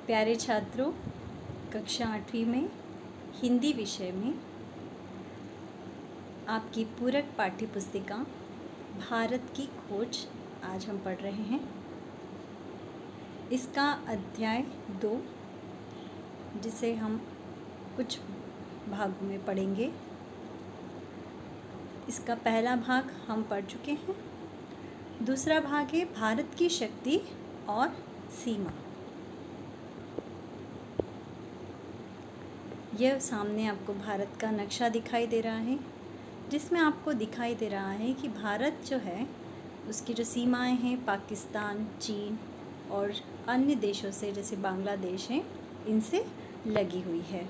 प्यारे छात्रों, कक्षा 8वीं में हिंदी विषय में आपकी पूरक पाठ्य पुस्तिका भारत की खोज आज हम पढ़ रहे हैं। इसका अध्याय 2, जिसे हम कुछ भागों में पढ़ेंगे। इसका पहला भाग हम पढ़ चुके हैं। दूसरा भाग है भारत की शक्ति और सीमा। यह सामने आपको भारत का नक्शा दिखाई दे रहा है, जिसमें आपको दिखाई दे रहा है कि भारत जो है उसकी जो सीमाएं हैं पाकिस्तान, चीन और अन्य देशों से जैसे बांग्लादेश हैं, इनसे लगी हुई है।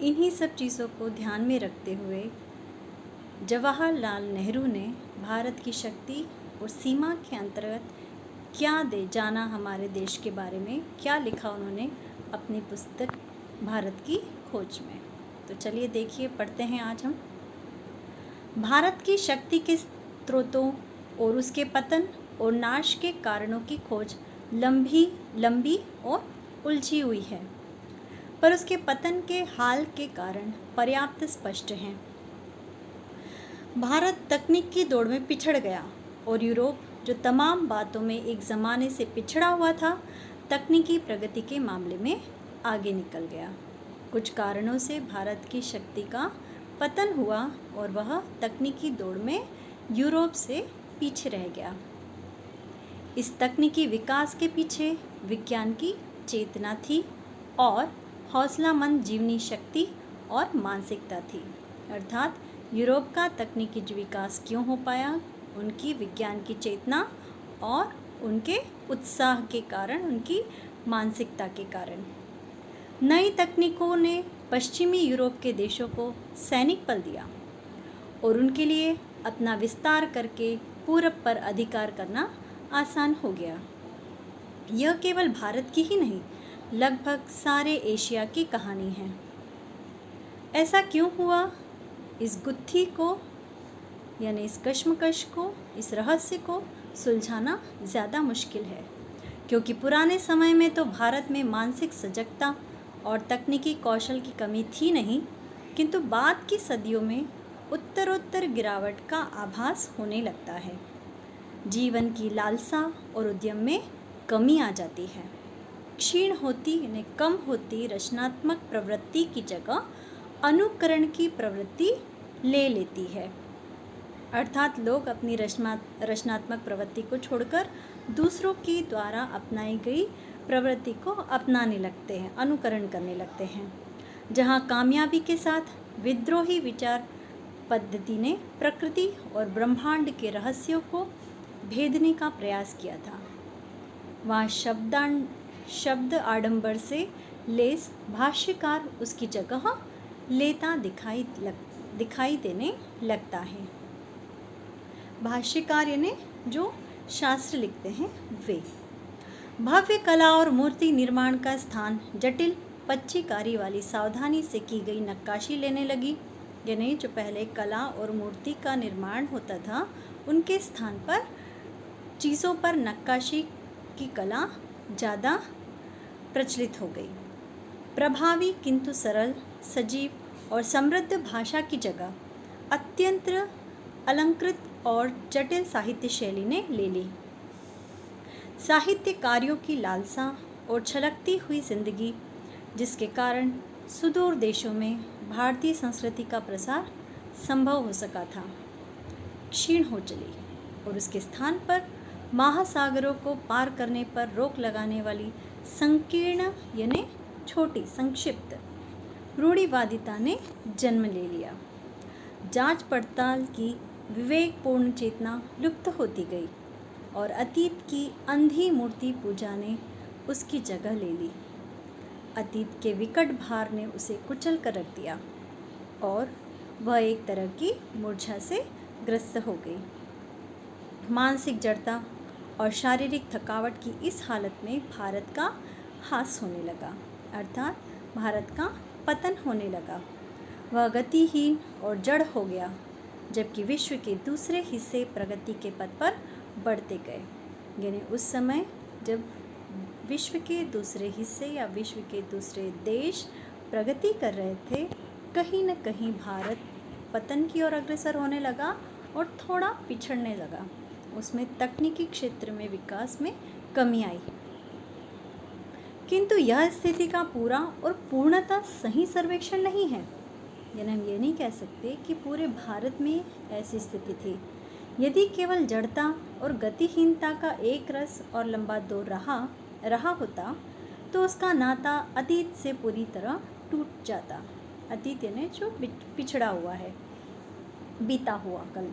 इन्हीं सब चीज़ों को ध्यान में रखते हुए जवाहरलाल नेहरू ने भारत की शक्ति और सीमा के अंतर्गत क्या दे जाना, हमारे देश के बारे में क्या लिखा उन्होंने अपनी पुस्तक भारत की खोज में। तो चलिए देखिए, पढ़ते हैं आज हम। भारत की शक्ति के स्रोतों और उसके पतन और नाश के कारणों की खोज लंबी और उलझी हुई है, पर उसके पतन के हाल के कारण पर्याप्त स्पष्ट हैं। भारत तकनीक की दौड़ में पिछड़ गया और यूरोप, जो तमाम बातों में एक ज़माने से पिछड़ा हुआ था, तकनीकी प्रगति के मामले में आगे निकल गया। कुछ कारणों से भारत की शक्ति का पतन हुआ और वह तकनीकी दौड़ में यूरोप से पीछे रह गया। इस तकनीकी विकास के पीछे विज्ञान की चेतना थी और हौसलामंद जीवनी शक्ति और मानसिकता थी। अर्थात यूरोप का तकनीकी विकास क्यों हो पाया? उनकी विज्ञान की चेतना और उनके उत्साह के कारण, उनकी मानसिकता के कारण। नई तकनीकों ने पश्चिमी यूरोप के देशों को सैनिक बल दिया और उनके लिए अपना विस्तार करके पूरब पर अधिकार करना आसान हो गया। यह केवल भारत की ही नहीं, लगभग सारे एशिया की कहानी है। ऐसा क्यों हुआ? इस गुत्थी को यानी इस कश्मकश को, इस रहस्य को सुलझाना ज़्यादा मुश्किल है, क्योंकि पुराने समय में तो भारत में मानसिक सजगता और तकनीकी कौशल की कमी थी नहीं, किंतु बाद की सदियों में उत्तरोत्तर गिरावट का आभास होने लगता है। जीवन की लालसा और उद्यम में कमी आ जाती है। क्षीण होती यानी कम होती रचनात्मक प्रवृत्ति की जगह अनुकरण की प्रवृत्ति ले लेती है। अर्थात लोग अपनी रचनात्मक प्रवृत्ति को छोड़कर दूसरों के द्वारा अपनाई गई प्रवृत्ति को अपनाने लगते हैं, अनुकरण करने लगते हैं। जहाँ कामयाबी के साथ विद्रोही विचार पद्धति ने प्रकृति और ब्रह्मांड के रहस्यों को भेदने का प्रयास किया था, वहाँ शब्द आडंबर से लेस भाष्यकार उसकी जगह लेता दिखाई देने लगता है। भाष्यकार यानी जो शास्त्र लिखते हैं वे। भव्य कला और मूर्ति निर्माण का स्थान जटिल पच्चीकारी वाली सावधानी से की गई नक्काशी लेने लगी। यानी जो पहले कला और मूर्ति का निर्माण होता था, उनके स्थान पर चीज़ों पर नक्काशी की कला ज़्यादा प्रचलित हो गई। प्रभावी किंतु सरल, सजीव और समृद्ध भाषा की जगह अत्यंत अलंकृत और जटिल साहित्य शैली ने ले ली। साहित्यकारों की लालसा और छलकती हुई जिंदगी, जिसके कारण सुदूर देशों में भारतीय संस्कृति का प्रसार संभव हो सका था, क्षीण हो चली और उसके स्थान पर महासागरों को पार करने पर रोक लगाने वाली संकीर्ण यानी छोटी संक्षिप्त रूढ़िवादिता ने जन्म ले लिया। जांच पड़ताल की विवेकपूर्ण चेतना लुप्त होती गई और अतीत की अंधी मूर्ति पूजा ने उसकी जगह ले ली। अतीत के विकट भार ने उसे कुचल कर रख दिया और वह एक तरह की मूर्छा से ग्रस्त हो गई। मानसिक जड़ता और शारीरिक थकावट की इस हालत में भारत का ह्रास होने लगा, अर्थात भारत का पतन होने लगा। वह गतिहीन और जड़ हो गया, जबकि विश्व के दूसरे हिस्से प्रगति के पथ पर बढ़ते गए। यानी उस समय जब विश्व के दूसरे हिस्से या विश्व के दूसरे देश प्रगति कर रहे थे, कहीं न कहीं भारत पतन की ओर अग्रसर होने लगा और थोड़ा पिछड़ने लगा। उसमें तकनीकी क्षेत्र में विकास में कमी आई। किंतु यह स्थिति का पूरा और पूर्णतः सही सर्वेक्षण नहीं है। यानी हम ये नहीं कह सकते कि पूरे भारत में ऐसी स्थिति थी। यदि केवल जड़ता और गतिहीनता का एक रस और लंबा दौर रहा होता तो उसका नाता अतीत से पूरी तरह टूट जाता। अतीत यानी जो पिछड़ा हुआ है, बीता हुआ कल।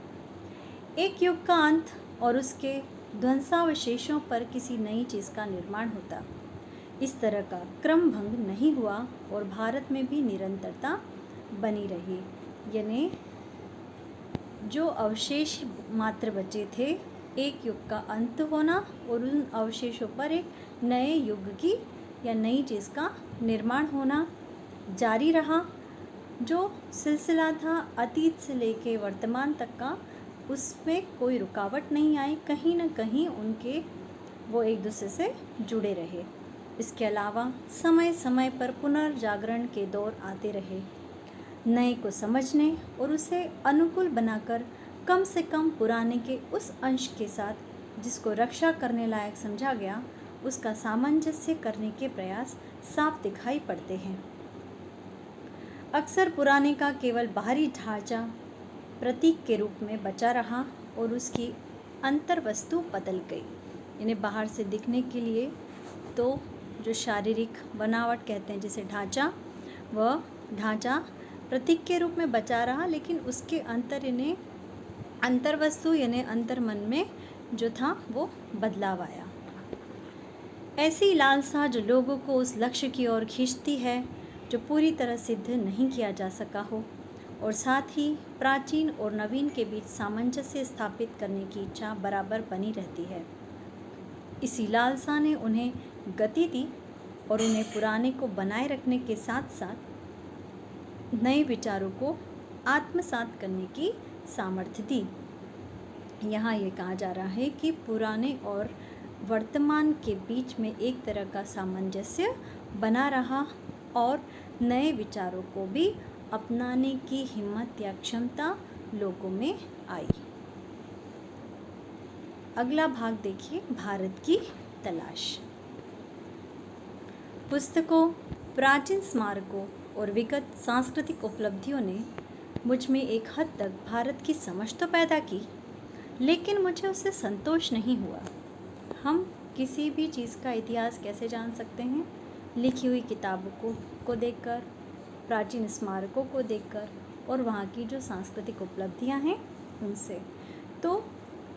एक युग का अंत और उसके ध्वंसावशेषों पर किसी नई चीज़ का निर्माण होता। इस तरह का क्रम भंग नहीं हुआ और भारत में भी निरंतरता बनी रही। यानी जो अवशेष मात्र बचे थे, एक युग का अंत होना और उन अवशेषों पर एक नए युग की या नई चीज़ का निर्माण होना जारी रहा। जो सिलसिला था अतीत से लेके वर्तमान तक का, उसमें कोई रुकावट नहीं आई। कहीं न कहीं वो एक दूसरे से जुड़े रहे। इसके अलावा समय समय पर पुनर्जागरण के दौर आते रहे। नए को समझने और उसे अनुकूल बनाकर कम से कम पुराने के उस अंश के साथ जिसको रक्षा करने लायक समझा गया, उसका सामंजस्य करने के प्रयास साफ दिखाई पड़ते हैं। अक्सर पुराने का केवल बाहरी ढांचा प्रतीक के रूप में बचा रहा और उसकी अंतर वस्तु बदल गई। इन्हें बाहर से दिखने के लिए तो जो शारीरिक बनावट कहते हैं, जैसे ढांचा, वह ढांचा प्रतीक के रूप में बचा रहा, लेकिन उसके अंतर वस्तु यानी अंतर मन में जो था वो बदलाव आया। ऐसी लालसा जो लोगों को उस लक्ष्य की ओर खींचती है जो पूरी तरह सिद्ध नहीं किया जा सका हो, और साथ ही प्राचीन और नवीन के बीच सामंजस्य स्थापित करने की इच्छा बराबर बनी रहती है। इसी लालसा ने उन्हें गति दी और उन्हें पुराने को बनाए रखने के साथ साथ नए विचारों को आत्मसात करने की सामर्थ्य दी। यहाँ ये कहा जा रहा है कि पुराने और वर्तमान के बीच में एक तरह का सामंजस्य बना रहा और नए विचारों को भी अपनाने की हिम्मत या क्षमता लोगों में आई। अगला भाग देखिए, भारत की तलाश। पुस्तकों, प्राचीन स्मारकों और विगत सांस्कृतिक उपलब्धियों ने मुझ में एक हद तक भारत की समझ तो पैदा की, लेकिन मुझे उससे संतोष नहीं हुआ। हम किसी भी चीज़ का इतिहास कैसे जान सकते हैं? लिखी हुई किताबों को देखकर, प्राचीन स्मारकों को देखकर और वहाँ की जो सांस्कृतिक उपलब्धियाँ हैं उनसे। तो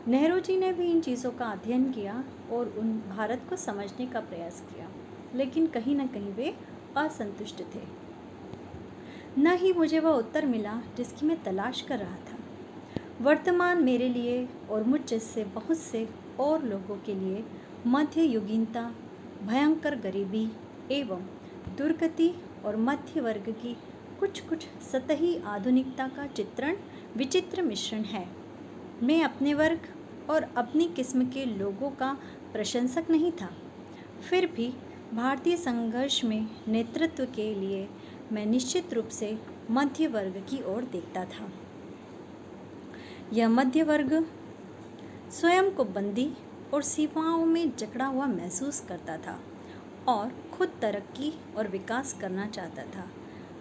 नेहरू जी ने भी इन चीज़ों का अध्ययन किया और उन भारत को समझने का प्रयास किया, लेकिन कहीं न कहीं वे असंतुष्ट थे। न ही मुझे वह उत्तर मिला जिसकी मैं तलाश कर रहा था। वर्तमान मेरे लिए और मुझ जैसे बहुत से और लोगों के लिए मध्ययुगीनता, भयंकर गरीबी एवं दुर्गति और मध्य वर्ग की कुछ सतही आधुनिकता का विचित्र मिश्रण है। मैं अपने वर्ग और अपनी किस्म के लोगों का प्रशंसक नहीं था, फिर भी भारतीय संघर्ष में नेतृत्व के लिए मैं निश्चित रूप से मध्य वर्ग की ओर देखता था। यह मध्य वर्ग स्वयं को बंदी और सीमाओं में जकड़ा हुआ महसूस करता था और खुद तरक्की और विकास करना चाहता था।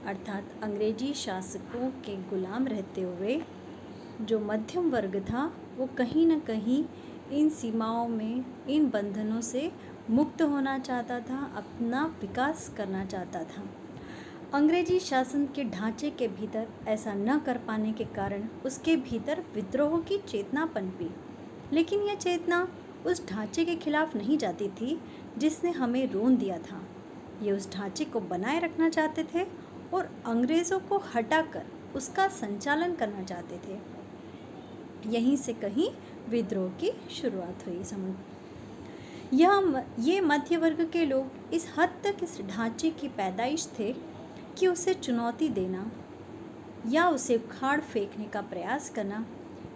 अर्थात अंग्रेजी शासकों के गुलाम रहते हुए जो मध्यम वर्ग था, वो कहीं न कहीं इन सीमाओं में, इन बंधनों से मुक्त होना चाहता था, अपना विकास करना चाहता था। अंग्रेजी शासन के ढांचे के भीतर ऐसा न कर पाने के कारण उसके भीतर विद्रोह की चेतना पनपी, लेकिन यह चेतना उस ढांचे के खिलाफ नहीं जाती थी जिसने हमें रोन दिया था। ये उस ढांचे को बनाए रखना चाहते थे और अंग्रेज़ों को हटाकर उसका संचालन करना चाहते थे। यहीं से कहीं विद्रोह की शुरुआत हुई। ये मध्य वर्ग के लोग इस हद तक इस ढांचे की पैदाइश थे कि उसे चुनौती देना या उसे उखाड़ फेंकने का प्रयास करना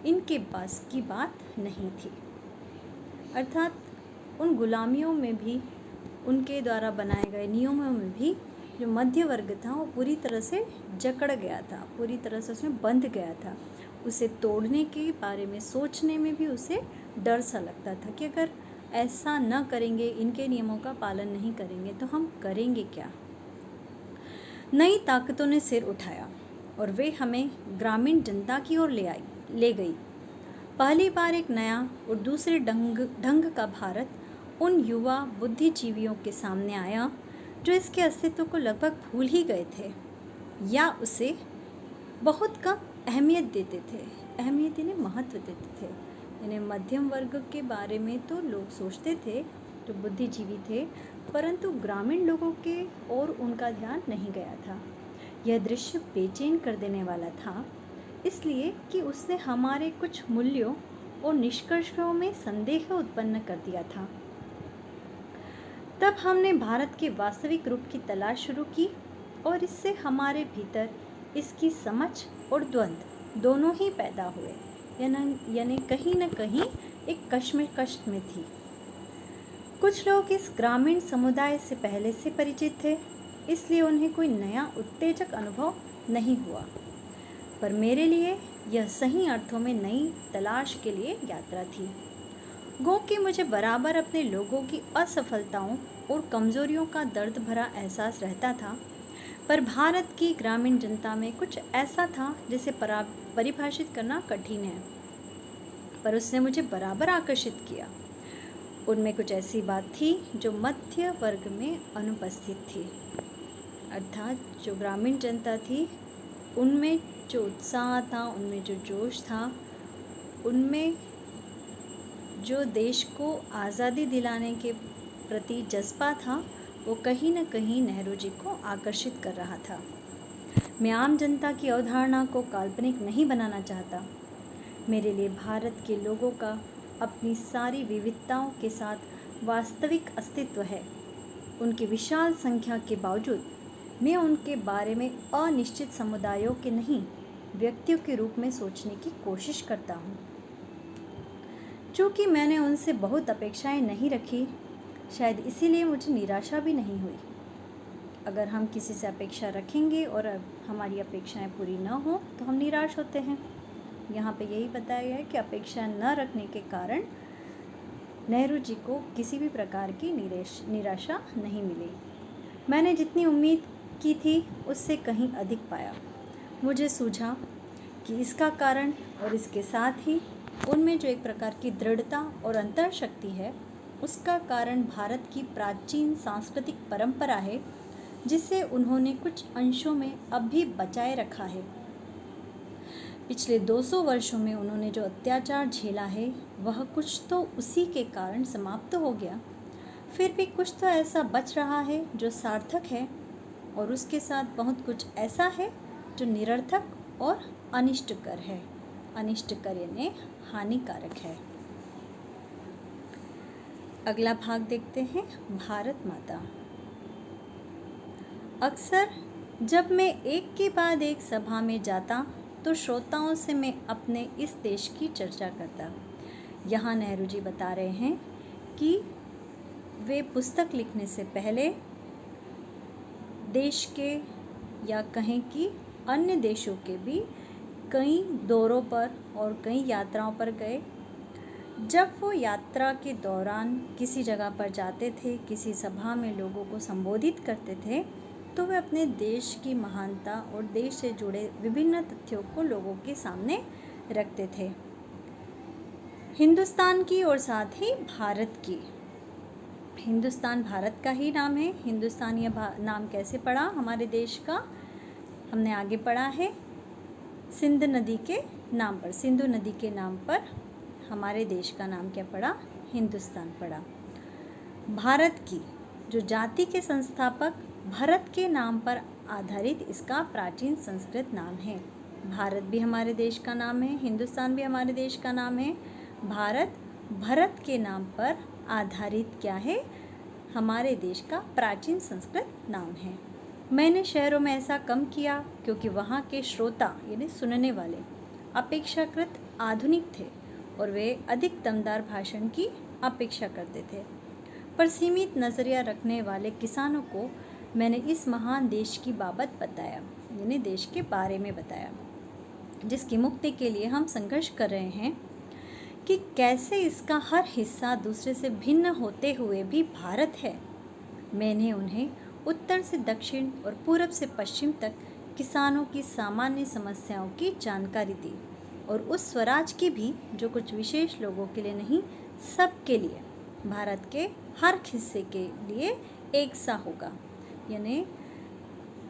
इनके बस की बात नहीं थी। अर्थात उन गुलामियों में भी उनके द्वारा बनाए गए नियमों में भी जो मध्य वर्ग था वो पूरी तरह से जकड़ गया था, पूरी तरह से उसमें बंध गया था। उसे तोड़ने के बारे में सोचने में भी उसे डर सा लगता था कि अगर ऐसा न करेंगे, इनके नियमों का पालन नहीं करेंगे तो हम करेंगे क्या। नई ताकतों ने सिर उठाया और वे हमें ग्रामीण जनता की ओर ले गई। पहली बार एक नया और दूसरे ढंग का भारत उन युवा बुद्धिजीवियों के सामने आया जो इसके अस्तित्व को लगभग भूल ही गए थे या उसे बहुत कम अहमियत देते थे। अहमियत यानी महत्व देते थे। यानी मध्यम वर्ग के बारे में तो लोग सोचते थे जो बुद्धिजीवी थे, परंतु ग्रामीण लोगों के और उनका ध्यान नहीं गया था। यह दृश्य बेचैन कर देने वाला था, इसलिए कि उसने हमारे कुछ मूल्यों और निष्कर्षों में संदेह उत्पन्न कर दिया था। तब हमने भारत के वास्तविक रूप की तलाश शुरू की और इससे हमारे भीतर इसकी समझ और द्वंद्व दोनों ही पैदा हुए, यानी कहीं न कहीं एक कश्मकश में थी। कुछ लोग इस ग्रामीण समुदाय से पहले से परिचित थे, इसलिए उन्हें कोई नया उत्तेजक अनुभव नहीं हुआ, पर मेरे लिए यह सही अर्थों में नई तलाश के लिए यात्रा थी। गो कि मुझे बराबर अपने लोगों की असफलताओं और कमज़ोरियों का दर्द भरा एहसास रहता था, पर भारत की ग्रामीण जनता में कुछ ऐसा था जिसे परिभाषित करना कठिन है, पर उसने मुझे बराबर आकर्षित किया। उनमें कुछ ऐसी बात थी जो मध्य वर्ग में अनुपस्थित थी, अर्थात जो ग्रामीण जनता थी उनमें जो उत्साह था, उनमें जो जोश था, उनमें जो देश को आज़ादी दिलाने के प्रति जज्बा था, वो कहीं न कहीं नेहरू जी को आकर्षित कर रहा था। मैं आम जनता की अवधारणा को काल्पनिक नहीं बनाना चाहता। मेरे लिए भारत के लोगों का अपनी सारी विविधताओं के साथ वास्तविक अस्तित्व है। उनकी विशाल संख्या के बावजूद मैं उनके बारे में अनिश्चित समुदायों के नहीं, व्यक्तियों के रूप में सोचने की कोशिश करता हूँ। चूँकि मैंने उनसे बहुत अपेक्षाएं नहीं रखी, शायद इसीलिए मुझे निराशा भी नहीं हुई। अगर हम किसी से अपेक्षा रखेंगे और हमारी अपेक्षाएं पूरी न हो तो हम निराश होते हैं। यहाँ पे यही बताया गया है कि अपेक्षा न रखने के कारण नेहरू जी को किसी भी प्रकार की निराशा नहीं मिली। मैंने जितनी उम्मीद की थी उससे कहीं अधिक पाया। मुझे सूझा कि इसका कारण और इसके साथ ही उनमें जो एक प्रकार की दृढ़ता और अंतर्शक्ति है, उसका कारण भारत की प्राचीन सांस्कृतिक परंपरा है, जिसे उन्होंने कुछ अंशों में अब भी बचाए रखा है। पिछले 200 वर्षों में उन्होंने जो अत्याचार झेला है, वह कुछ तो उसी के कारण समाप्त हो गया, फिर भी कुछ तो ऐसा बच रहा है जो सार्थक है, और उसके साथ बहुत कुछ ऐसा है जो निरर्थक और अनिष्टकर है। अनिष्टकर यानी हानिकारक है। अगला भाग देखते हैं, भारत माता। अक्सर जब मैं एक के बाद एक सभा में जाता तो श्रोताओं से मैं अपने इस देश की चर्चा करता। यहाँ नेहरू जी बता रहे हैं कि वे पुस्तक लिखने से पहले देश के या कहें कि अन्य देशों के भी कई दौरों पर और कई यात्राओं पर गए। जब वो यात्रा के दौरान किसी जगह पर जाते थे, किसी सभा में लोगों को संबोधित करते थे, तो वे अपने देश की महानता और देश से जुड़े विभिन्न तथ्यों को लोगों के सामने रखते थे, हिंदुस्तान की और साथ ही भारत की। हिंदुस्तान भारत का ही नाम है। हिंदुस्तान यह नाम कैसे पड़ा हमारे देश का, हमने आगे पढ़ा है। सिंधु नदी के नाम पर, सिंधु नदी के नाम पर हमारे देश का नाम क्या पड़ा, हिंदुस्तान पड़ा। भारत की जो जाति के संस्थापक भरत के नाम पर आधारित इसका प्राचीन संस्कृत नाम है। भारत भी हमारे देश का नाम है, हिंदुस्तान भी हमारे देश का नाम है। भारत भरत के नाम पर आधारित क्या है, हमारे देश का प्राचीन संस्कृत नाम है। मैंने शहरों में ऐसा कम किया क्योंकि वहाँ के श्रोता यानी सुनने वाले अपेक्षाकृत आधुनिक थे और वे अधिक दमदार भाषण की अपेक्षा करते थे। पर सीमित नज़रिया रखने वाले किसानों को मैंने इस महान देश की बाबत बताया, यानी देश के बारे में बताया, जिसकी मुक्ति के लिए हम संघर्ष कर रहे हैं, कि कैसे इसका हर हिस्सा दूसरे से भिन्न होते हुए भी भारत है। मैंने उन्हें उत्तर से दक्षिण और पूरब से पश्चिम तक किसानों की सामान्य समस्याओं की जानकारी दी, और उस स्वराज की भी जो कुछ विशेष लोगों के लिए नहीं, सबके लिए, भारत के हर हिस्से के लिए एक सा होगा। यानी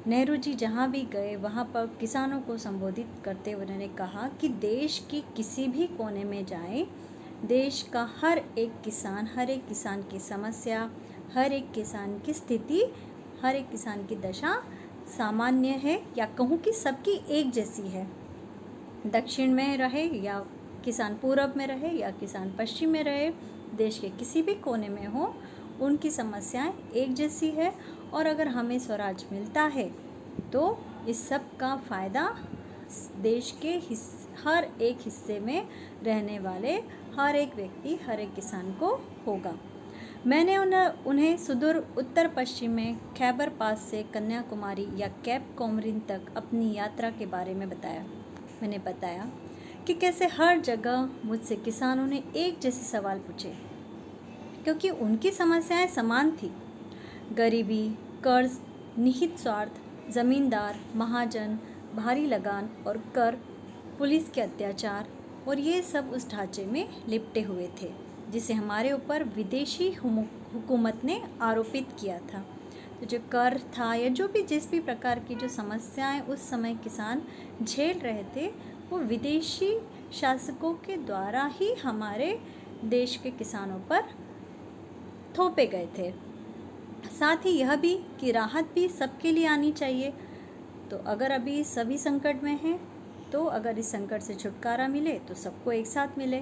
नेहरू जी जहाँ भी गए वहाँ पर किसानों को संबोधित करते हुए उन्होंने कहा कि देश की किसी भी कोने में जाएं, देश का हर एक किसान की समस्या, हर एक किसान की स्थिति, हर एक किसान की दशा सामान्य है, या कहूँ कि सबकी एक जैसी है। दक्षिण में रहे या किसान पूरब में रहे या किसान पश्चिम में रहे, देश के किसी भी कोने में हो, उनकी समस्याएं एक जैसी है। और अगर हमें स्वराज मिलता है तो इस सब का फ़ायदा देश के हर एक हिस्से में रहने वाले हर एक व्यक्ति, हर एक किसान को होगा। मैंने उन्हें सुदूर उत्तर पश्चिम में खैबर पास से कन्याकुमारी या कैप कोमरिन तक अपनी यात्रा के बारे में बताया। मैंने बताया कि कैसे हर जगह मुझसे किसानों ने एक जैसे सवाल पूछे, क्योंकि उनकी समस्याएं समान थी। गरीबी, कर्ज, निहित स्वार्थ, ज़मींदार, महाजन, भारी लगान और कर, पुलिस के अत्याचार, और ये सब उस ढांचे में लिपटे हुए थे जिसे हमारे ऊपर विदेशी हुकूमत ने आरोपित किया था। तो जो कर था या जो भी जिस भी प्रकार की जो समस्याएं उस समय किसान झेल रहे थे, वो विदेशी शासकों के द्वारा ही हमारे देश के किसानों पर थोपे गए थे। साथ ही यह भी कि राहत भी सबके लिए आनी चाहिए। तो अगर अभी सभी संकट में हैं, तो अगर इस संकट से छुटकारा मिले तो सबको एक साथ मिले।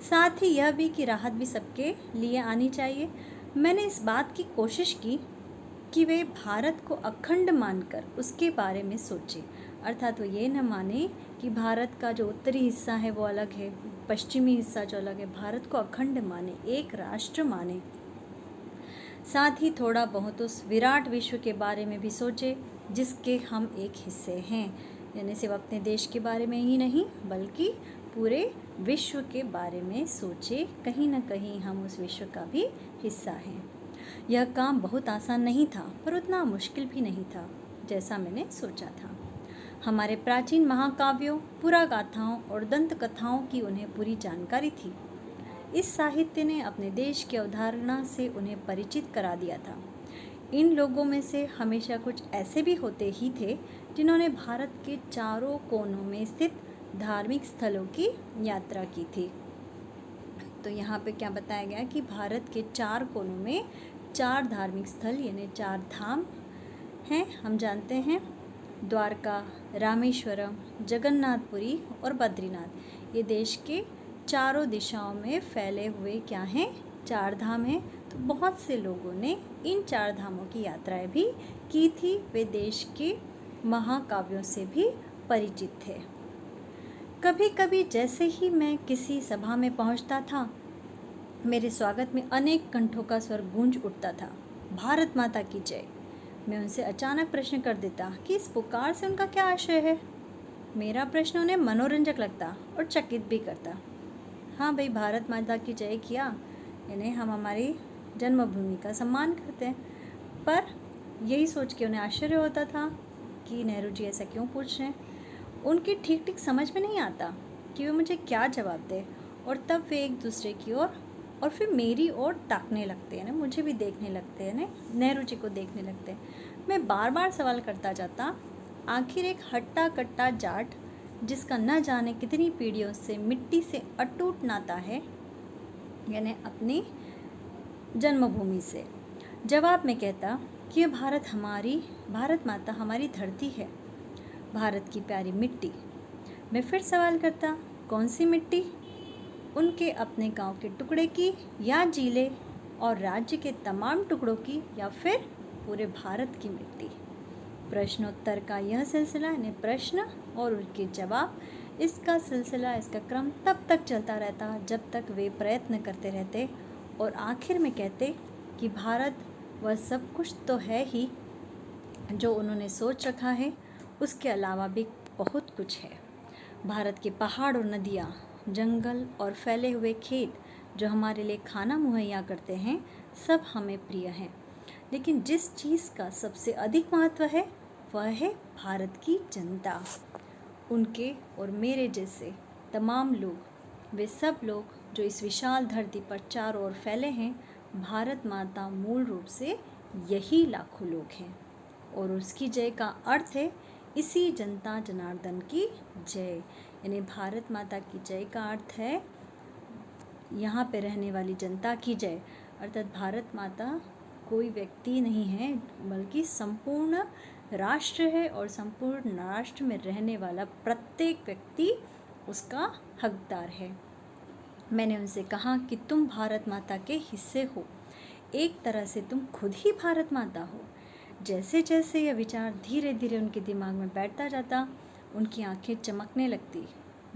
साथ ही यह भी कि राहत भी सबके लिए आनी चाहिए। मैंने इस बात की कोशिश की कि वे भारत को अखंड मानकर उसके बारे में सोचें, अर्थात वो ये न माने कि भारत का जो उत्तरी हिस्सा है वो अलग है, पश्चिमी हिस्सा जो अलग है, भारत को अखंड माने, एक राष्ट्र माने। साथ ही थोड़ा बहुत उस विराट विश्व के बारे में भी सोचे जिसके हम एक हिस्से हैं, यानी सिर्फ अपने देश के बारे में ही नहीं बल्कि पूरे विश्व के बारे में सोचे। कहीं ना कहीं हम उस विश्व का भी हिस्सा हैं। यह काम बहुत आसान नहीं था, पर उतना मुश्किल भी नहीं था जैसा मैंने सोचा था। हमारे प्राचीन महाकाव्यों, पुरागाथाओं और दंत कथाओं की उन्हें पूरी जानकारी थी। इस साहित्य ने अपने देश की अवधारणा से उन्हें परिचित करा दिया था। इन लोगों में से हमेशा कुछ ऐसे भी होते ही थे जिन्होंने भारत के चारों कोनों में स्थित धार्मिक स्थलों की यात्रा की थी। तो यहाँ पे क्या बताया गया कि भारत के 4 कोनों में 4 धार्मिक स्थल यानी 4 धाम हैं। हम जानते हैं द्वारका, रामेश्वरम, जगन्नाथपुरी और बद्रीनाथ। ये देश के चारों दिशाओं में फैले हुए क्या हैं, 4 धाम हैं। तो बहुत से लोगों ने इन 4 धामों की यात्राएं भी की थी। वे देश के महाकाव्यों से भी परिचित थे। कभी कभी जैसे ही मैं किसी सभा में पहुंचता था, मेरे स्वागत में अनेक कंठों का स्वर गूंज उठता था, भारत माता की जय। मैं उनसे अचानक प्रश्न कर देता कि इस पुकार से उनका क्या आशय है। मेरा प्रश्न उन्हें मनोरंजक लगता और चकित भी करता। हाँ भाई, भारत माता की जय किया यानी हम हमारी जन्मभूमि का सम्मान करते हैं। पर यही सोच के उन्हें आश्चर्य होता था कि नेहरू जी ऐसा क्यों पूछ रहे हैं। उनकी ठीक समझ में नहीं आता कि वे मुझे क्या जवाब दें, और तब वे एक दूसरे की ओर और फिर मेरी ओर ताकने लगते हैं ना, मुझे भी देखने लगते हैं ना, नेहरू जी को देखने लगते हैं। मैं बार बार सवाल करता जाता। आखिर एक हट्टा कट्टा जाट जिसका न जाने कितनी पीढ़ियों से मिट्टी से अटूट नाता है, यानी अपनी जन्मभूमि से, जवाब में कहता कि ये भारत माता हमारी धरती है, भारत की प्यारी मिट्टी। मैं फिर सवाल करता, कौन सी मिट्टी? उनके अपने गांव के टुकड़े की, या जिले और राज्य के तमाम टुकड़ों की, या फिर पूरे भारत की मिट्टी? प्रश्नोत्तर का यह सिलसिला, यानी प्रश्न और उनके जवाब, इसका सिलसिला, इसका क्रम तब तक चलता रहता जब तक वे प्रयत्न करते रहते और आखिर में कहते कि कि भारत वह सब कुछ तो है ही जो उन्होंने सोच रखा है, उसके अलावा भी बहुत कुछ है। भारत के पहाड़ और नदियाँ, जंगल और फैले हुए खेत जो हमारे लिए खाना मुहैया करते हैं, सब हमें प्रिय हैं। लेकिन जिस चीज़ का सबसे अधिक महत्व है वह है भारत की जनता। उनके और मेरे जैसे तमाम लोग, वे सब लोग जो इस विशाल धरती पर चारों ओर फैले हैं, भारत माता मूल रूप से यही लाखों लोग हैं। और उसकी जय का अर्थ है इसी जनता जनार्दन की जय। यानी भारत माता की जय का अर्थ है यहाँ पे रहने वाली जनता की जय। अर्थात भारत माता कोई व्यक्ति नहीं है, बल्कि संपूर्ण राष्ट्र है, और संपूर्ण राष्ट्र में रहने वाला प्रत्येक व्यक्ति उसका हकदार है। मैंने उनसे कहा कि तुम भारत माता के हिस्से हो, एक तरह से तुम खुद ही भारत माता हो। जैसे जैसे यह विचार धीरे धीरे उनके दिमाग में बैठता जाता, उनकी आंखें चमकने लगती,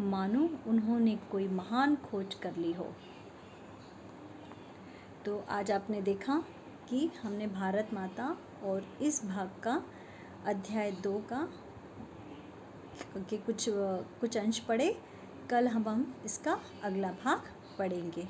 मानो उन्होंने कोई महान खोज कर ली हो। तो आज आपने देखा कि हमने भारत माता और इस भाग का अध्याय 2 के कुछ अंश पढ़े। कल हम इसका अगला भाग पढ़ेंगे।